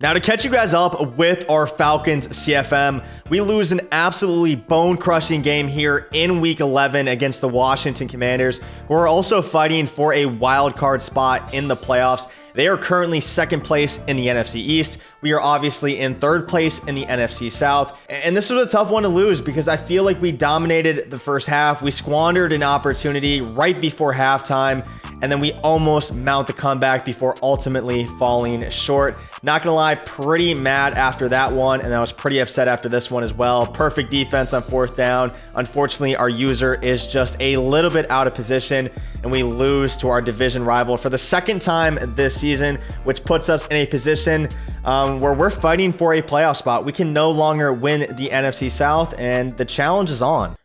Now, to catch you guys up with our Falcons CFM, we lose an absolutely bone-crushing game here in Week 11 against the Washington Commanders, who are also fighting for a wild card spot in the playoffs. They are currently second place in the NFC East. We are obviously in third place in the NFC South. And this was a tough one to lose because I feel like we dominated the first half. We squandered an opportunity right before halftime, and then we almost mount the comeback before ultimately falling short. Not gonna lie, pretty mad after that one, and I was pretty upset after this one as well. Perfect defense on fourth down. Unfortunately, our user is just a little bit out of position, and we lose to our division rival for the second time this season, which puts us in a position where we're fighting for a playoff spot. We can no longer win the NFC South, and the challenge is on.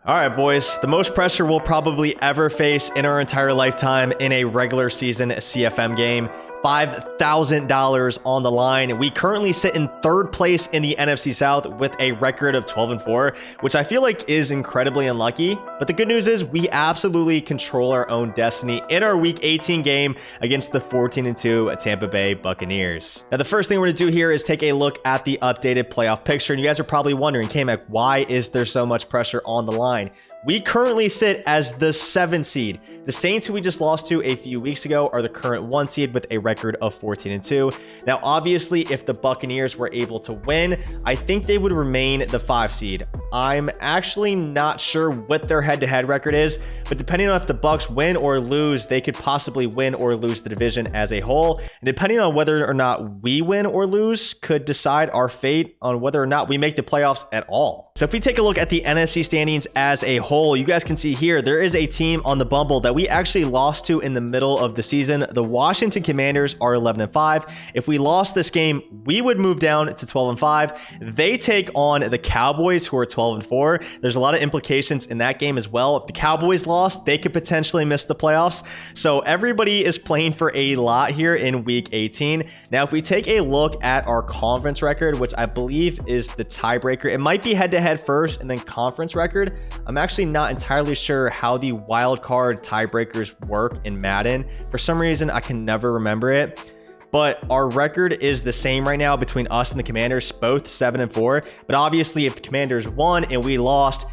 All right, boys, the most pressure we'll probably ever face in our entire lifetime in a regular season CFM game. $5,000 on the line. We currently sit in third place in the NFC South with a record of 12-4, which I feel like is incredibly unlucky. But the good news is we absolutely control our own destiny in our Week 18 game against the 14-2 Tampa Bay Buccaneers. Now, the first thing we're going to do here is take a look at the updated playoff picture. And you guys are probably wondering, K-Mac, why is there so much pressure on the line? We currently sit as the 7th seed. The Saints, who we just lost to a few weeks ago, are the current 1 seed with a record of 14-2. Now, obviously, if the Buccaneers were able to win, I think they would remain the 5 seed. I'm actually not sure what their head-to-head record is, but depending on if the Bucs win or lose, they could possibly win or lose the division as a whole. And depending on whether or not we win or lose, could decide our fate on whether or not we make the playoffs at all. So if we take a look at the NFC standings as a whole, you guys can see here, there is a team on the bubble that we actually lost to in the middle of the season. The Washington Commanders are 11-5. If we lost this game, we would move down to 12-5. They take on the Cowboys, who are 12-4. There's a lot of implications in that game as well. If the Cowboys lost, they could potentially miss the playoffs. So everybody is playing for a lot here in Week 18. Now, if we take a look at our conference record, which I believe is the tiebreaker, it might be head-to-head first and then conference record. I'm actually not entirely sure how the wild card tiebreakers work in Madden. For some reason, I can never remember it. But our record is the same right now between us and the Commanders, both 7-4. But obviously, if the Commanders won and we lost,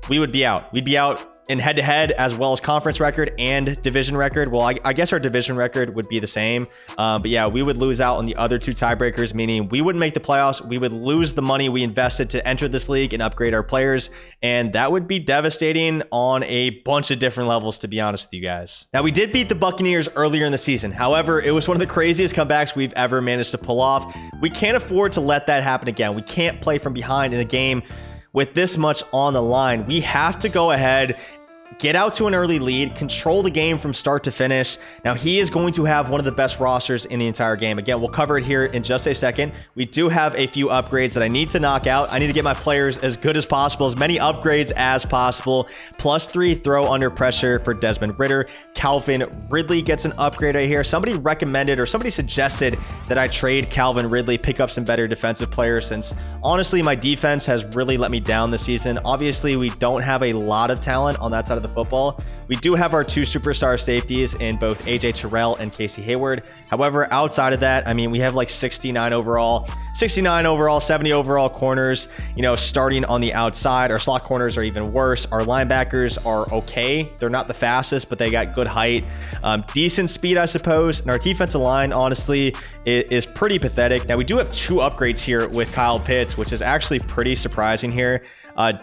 we would be out. We'd be out in head-to-head as well as conference record and division record. Well, I guess our division record would be the same. But yeah, we would lose out on the other two tiebreakers, meaning we wouldn't make the playoffs. We would lose the money we invested to enter this league and upgrade our players. And that would be devastating on a bunch of different levels, to be honest with you guys. Now, we did beat the Buccaneers earlier in the season. However, it was one of the craziest comebacks we've ever managed to pull off. We can't afford to let that happen again. We can't play from behind in a game with this much on the line. We have to go ahead, get out to an early lead, control the game from start to finish. Now, he is going to have one of the best rosters in the entire game. Again, we'll cover it here in just a second. We do have a few upgrades that I need to knock out. I need to get my players as good as possible, as many upgrades as possible. +3 throw under pressure for Desmond Ridder. Calvin Ridley gets an upgrade right here. Somebody recommended or somebody suggested that I trade Calvin Ridley, pick up some better defensive players, since honestly, my defense has really let me down this season. Obviously, we don't have a lot of talent on that side of the football. We do have our 2 superstar safeties in both AJ Terrell and Casey Hayward. However, outside of that, I mean, we have like 69 overall, 70 overall corners, you know, starting on the outside. Our slot corners are even worse. Our linebackers are okay. They're not the fastest, but they got good height, decent speed, I suppose. And our defensive line, honestly, is pretty pathetic. Now, we do have 2 upgrades here with Kyle Pitts, which is actually pretty surprising here.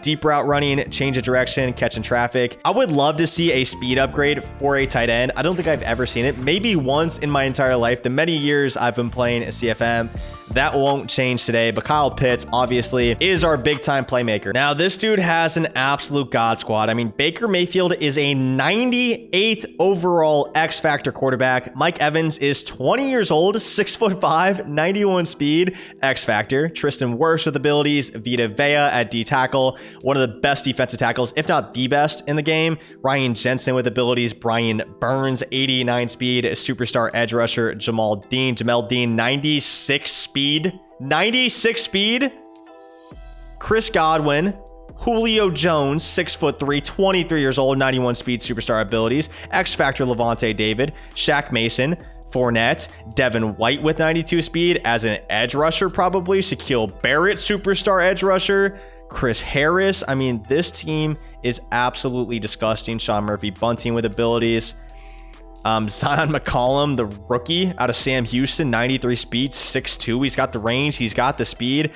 Deep route running, change of direction, catching traffic. I would love to see a speed upgrade for a tight end. I don't think I've ever seen it. Maybe once in my entire life, the many years I've been playing CFM. That won't change today, but Kyle Pitts obviously is our big time playmaker. Now, this dude has an absolute god squad. I mean, Baker Mayfield is a 98 overall X Factor quarterback. Mike Evans is 20 years old, 6'5", 91 speed, X Factor. Tristan Wirfs with abilities, Vita Vea at D tackle, one of the best defensive tackles, if not the best in the game. Ryan Jensen with abilities, Brian Burns, 89 speed, superstar edge rusher, Jamel Dean, 96 speed. 96 speed. Chris Godwin, Julio Jones, 6'3", 23 years old, 91 speed, superstar abilities. X Factor Levante David, Shaq Mason, Fournette, Devin White with 92 speed as an edge rusher, probably. Shaquille Barrett, superstar edge rusher. Chris Harris. I mean, this team is absolutely disgusting. Sean Murphy Bunting with abilities. Zion McCollum, the rookie out of Sam Houston, 93 speed, 6'2". He's got the range. He's got the speed.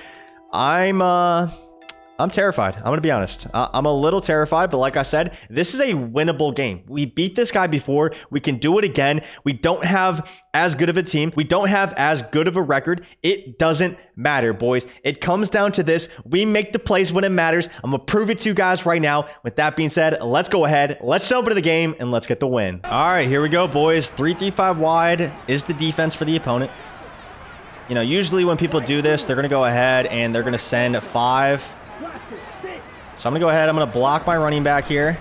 I'm terrified. I'm going to be honest. I'm a little terrified, but like I said, this is a winnable game. We beat this guy before. We can do it again. We don't have as good of a team. We don't have as good of a record. It doesn't matter, boys. It comes down to this. We make the plays when it matters. I'm going to prove it to you guys right now. With that being said, let's go ahead. Let's jump into the game and let's get the win. All right, here we go, boys. 3-3-5 wide is the defense for the opponent. You know, usually when people do this, they're going to go ahead and they're going to send 5. So I'm going to go ahead. I'm going to block my running back here.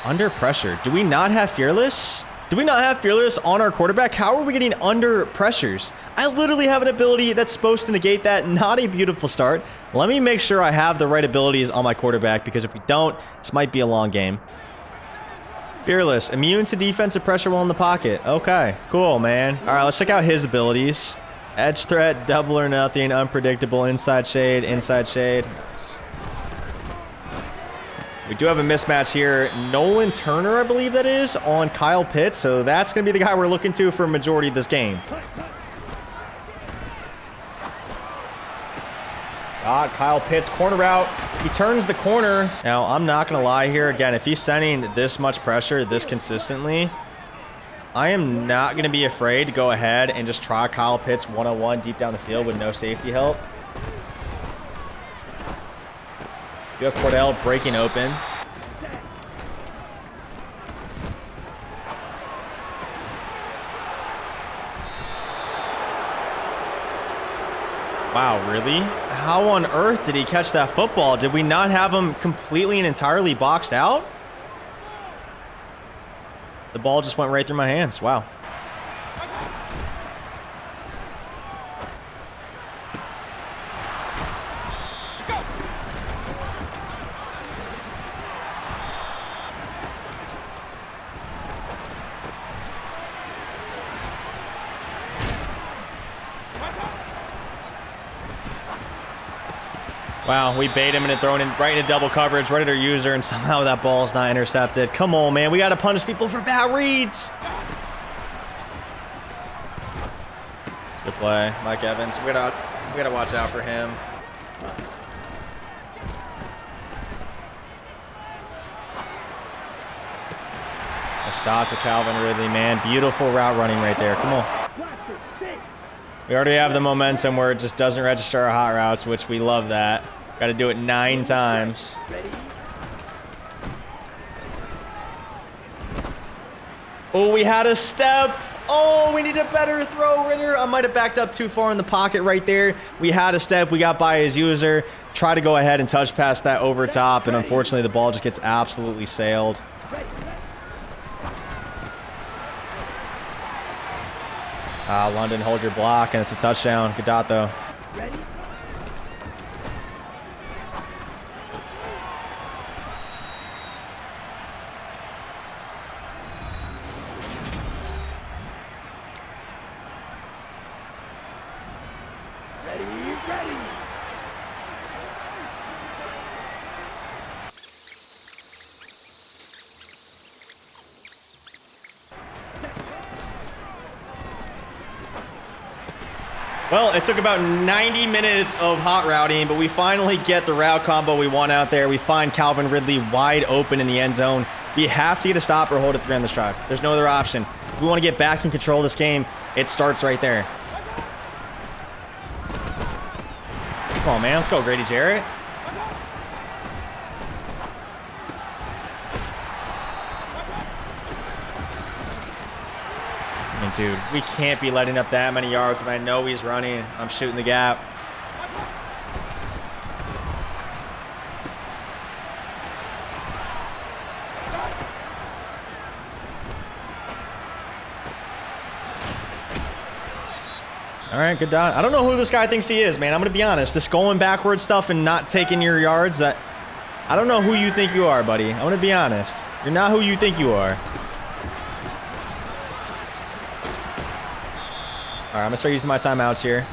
Under pressure. Do we not have Fearless? Do we not have Fearless on our quarterback? How are we getting under pressures? I literally have an ability that's supposed to negate that. Not a beautiful start. Let me make sure I have the right abilities on my quarterback, because if we don't, this might be a long game. Fearless. Immune to defensive pressure while in the pocket. Okay, cool, man. All right, let's check out his abilities. Edge threat, double or nothing, unpredictable, inside shade, inside shade. We do have a mismatch here. Nolan Turner, I believe that is, on Kyle Pitts. So that's going to be the guy we're looking to for a majority of this game. Got Kyle Pitts, corner route. He turns the corner. Now, I'm not going to lie here. Again, if he's sending this much pressure this consistently, I am not going to be afraid to go ahead and just try Kyle Pitts one-on-one deep down the field with no safety help. You have Cordell breaking open. Wow, really? How on earth did he catch that football? Did we not have him completely and entirely boxed out? The ball just went right through my hands. Wow. Wow, we bait him and thrown in right into double coverage, right at our user, and somehow that ball's not intercepted. Come on, man. We got to punish people for bad reads. Good play, Mike Evans. We gotta watch out for him. Nice dot to Calvin Ridley, man. Beautiful route running right there. Come on. We already have the momentum where it just doesn't register our hot routes, which we love that. Got to do it 9 times. Oh, we had a step. Oh, we need a better throw, Ritter. I might have backed up too far in the pocket right there. We had a step. We got by his user. Try to go ahead and touch past that over top, and unfortunately the ball just gets absolutely sailed. London, hold your block, and it's a touchdown. Good dot, though. Well, it took about 90 minutes of hot routing, but we finally get the route combo we want out there. We find Calvin Ridley wide open in the end zone. We have to get a stop or hold it 3 on this drive. There's no other option. If we want to get back in control of this game, it starts right there. Come on, man. Let's go, Grady Jarrett. I mean, dude, we can't be letting up that many yards when I know he's running. I'm shooting the gap. All right, good dot. I don't know who this guy thinks he is, man. I'm going to be honest. This going backwards stuff and not taking your yards, I don't know who you think you are, buddy. I'm going to be honest. You're not who you think you are. right, I'm going to start using my timeouts here.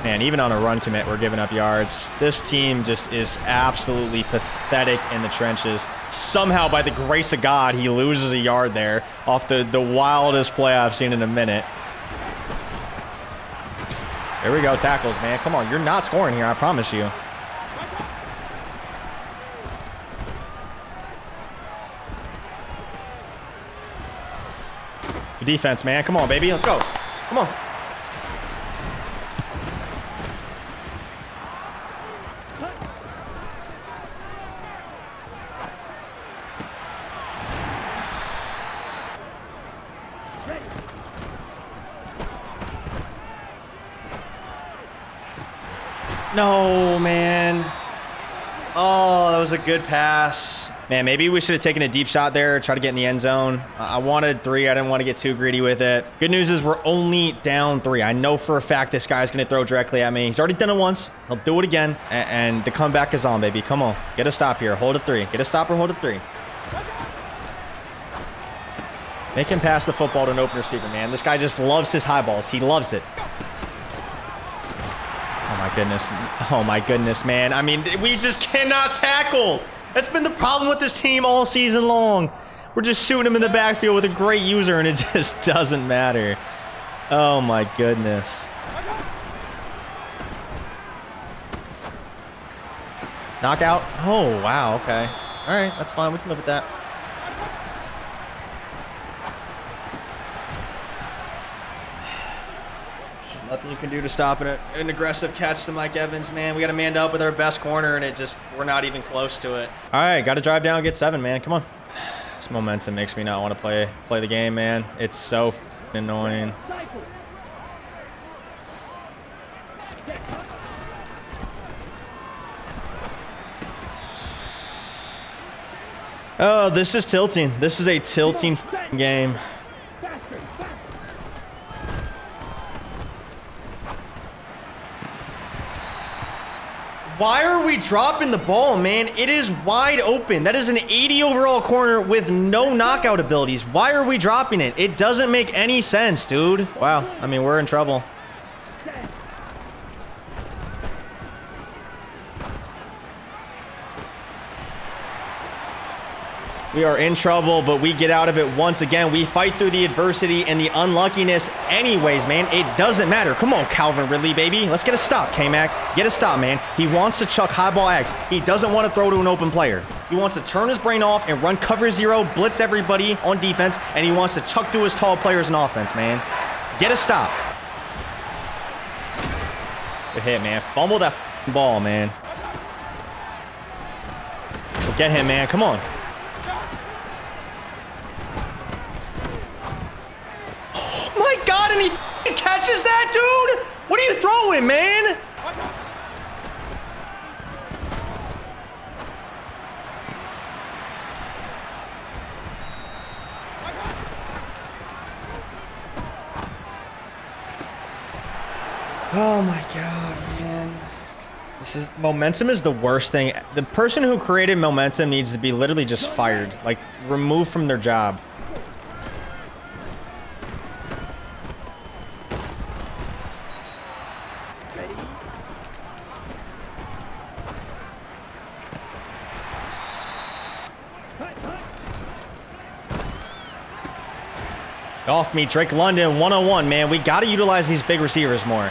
Man, even on a run commit, we're giving up yards. This team just is absolutely pathetic in the trenches. Somehow, by the grace of God, he loses a yard there off the wildest play I've seen in a minute. There we go, tackles, man. Come on, you're not scoring here, I promise you. Good defense, man. Come on, baby. Let's go. Come on. No, man. Oh, that was a good pass. Man, maybe we should have taken a deep shot there, try to get in the end zone. I wanted 3. I didn't want to get too greedy with it. Good news is we're only down 3. I know for a fact this guy's going to throw directly at me. He's already done it once. He'll do it again. And the comeback is on, baby. Come on. Get a stop here. Hold a 3. Get a stop or hold a 3. Make him pass the football to an open receiver, man. This guy just loves his high balls. He loves it. Oh my goodness, man. I mean, we just cannot tackle. That's been the problem with this team all season long. We're just shooting him in the backfield with a great user, and it just doesn't matter. Oh my goodness. Knockout. Oh, wow. Okay. All right. That's fine. We can live with that. Nothing you can do to stop an aggressive catch to Mike Evans, man. We got to man up with our best corner, and we're not even close to it. All right, got to drive down and get 7, man. Come on. This momentum makes me not want to play the game, man. It's so annoying. Oh, this is tilting. This is a tilting game. Why are we dropping the ball, man? It is wide open. That is an 80 overall corner with no knockout abilities. Why are we dropping it? It doesn't make any sense, dude. Wow. I mean, we're in trouble. We are in trouble, but we get out of it once again. We fight through the adversity and the unluckiness anyways, man. It doesn't matter. Come on, Calvin Ridley, baby. Let's get a stop, K-Mac. Get a stop, man. He wants to chuck high ball X. He doesn't want to throw to an open player. He wants to turn his brain off and run cover 0, blitz everybody on defense, and he wants to chuck to his tall players in offense, man. Get a stop. Good hit, man. Fumble that ball, man. Go get him, man. Come on. God, and he catches that, dude? What are you throwing, man? Oh my God, man. Momentum is the worst thing. The person who created momentum needs to be literally just fired, like removed from their job. Off me, Drake London, 101, man. We got to utilize these big receivers more.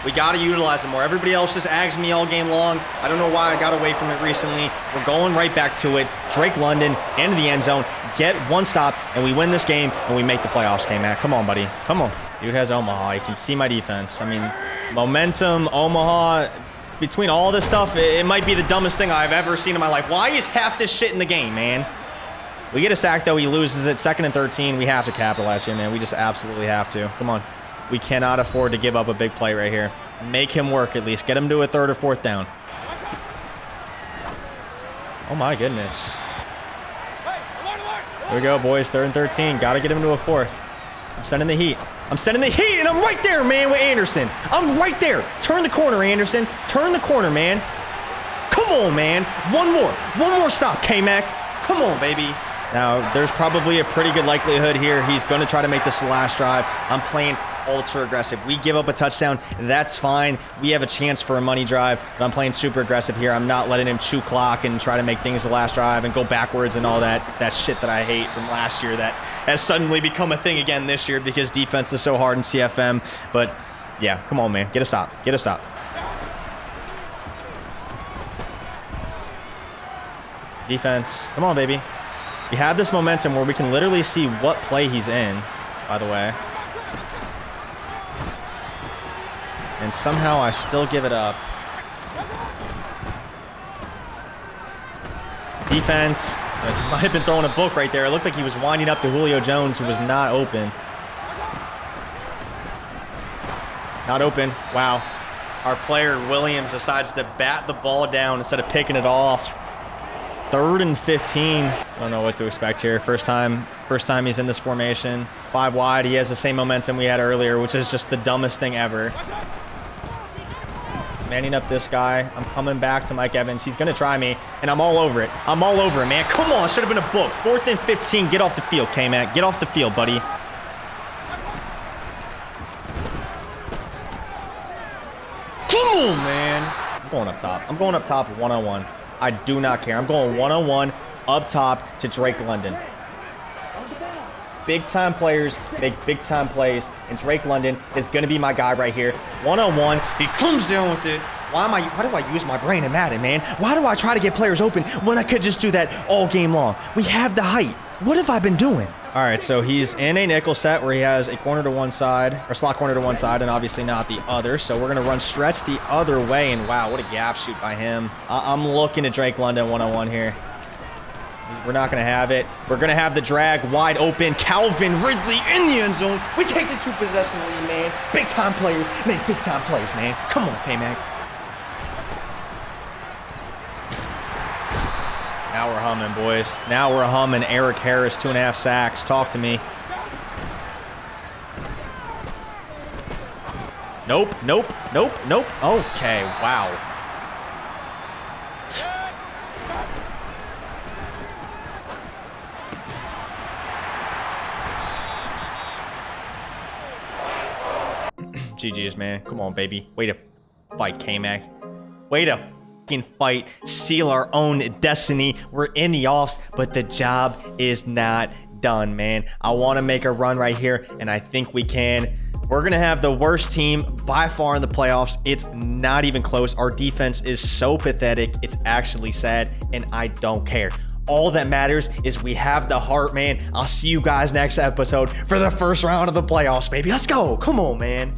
We got to utilize them more. Everybody else just ags me all game long. I don't know why I got away from it recently. We're going right back to it. Drake London into the end zone. Get one stop, and we win this game, and we make the playoffs, K-Mac. Come on, buddy. Come on. Dude has Omaha. You can see my defense. I mean, momentum, Omaha, between all this stuff, it might be the dumbest thing I've ever seen in my life. Why is half this shit in the game, man? We get a sack, though. He loses it. 2nd and 13. We have to capitalize here, man. We just absolutely have to. Come on. We cannot afford to give up a big play right here. Make him work at least. Get him to a 3rd or 4th down. Oh, my goodness. Here we go, boys. 3rd and 13. Got to get him to a 4th. I'm sending the heat. I'm sending the heat, and I'm right there, man, with Anderson. I'm right there. Turn the corner, Anderson. Turn the corner, man. Come on, man. One more stop, K-Mac. Come on, baby. Now, there's probably a pretty good likelihood here he's going to try to make this the last drive. I'm playing ultra aggressive. We give up a touchdown, that's fine. We have a chance for a money drive, but I'm playing super aggressive here. I'm not letting him chew clock and try to make things the last drive and go backwards and all that shit that I hate from last year that has suddenly become a thing again this year because defense is so hard in CFM. But yeah, come on, man. Get a stop. Get a stop. Defense. Come on, baby. We have this momentum where we can literally see what play he's in, by the way. And somehow I still give it up. Defense. Might have been throwing a book right there. It looked like he was winding up to Julio Jones, who was not open. Not open. Wow. Our player, Williams, decides to bat the ball down instead of picking it off. 3rd and 15. I don't know what to expect here. First time he's in this formation. 5 wide. He has the same momentum we had earlier, which is just the dumbest thing ever. Manning up this guy. I'm coming back to Mike Evans. He's going to try me, and I'm all over it. I'm all over it, man. Come on. Should have been a book. 4th and 15. Get off the field, K-Mac. Get off the field, buddy. Come on, man. I'm going up top. I'm going up top one-on-one. I do not care. I'm going one-on-one up top to Drake London. Big-time players make big-time plays, and Drake London is going to be my guy right here. One-on-one. He comes down with it. Why do I use my brain in Madden, man? Why do I try to get players open when I could just do that all game long? We have the height. What have I been doing? All right, so he's in a nickel set where he has a corner to one side, or slot corner to one side, and obviously not the other. So we're going to run stretch the other way, and wow, what a gap shoot by him. I'm looking at Drake London one-on-one here. We're not going to have it. We're going to have the drag wide open. Calvin Ridley in the end zone. We take the 2-possession lead, man. Big-time players make big-time plays, man. Come on, K-Mac. Now we're humming, boys. Now we're humming. Eric Harris, 2.5 sacks. Talk to me. Nope, nope, nope, nope. Okay, wow. GG's, man. Come on, baby. Way to fight, K-Mac. Way to fight, seal our own destiny. We're in the offs, but the job is not done, man. I want to make a run right here, and I think we can. We're going to have the worst team by far in the playoffs. It's not even close. Our defense is so pathetic. It's actually sad, and I don't care. All that matters is we have the heart, man. I'll see you guys next episode for the first round of the playoffs, baby. Let's go. Come on, man.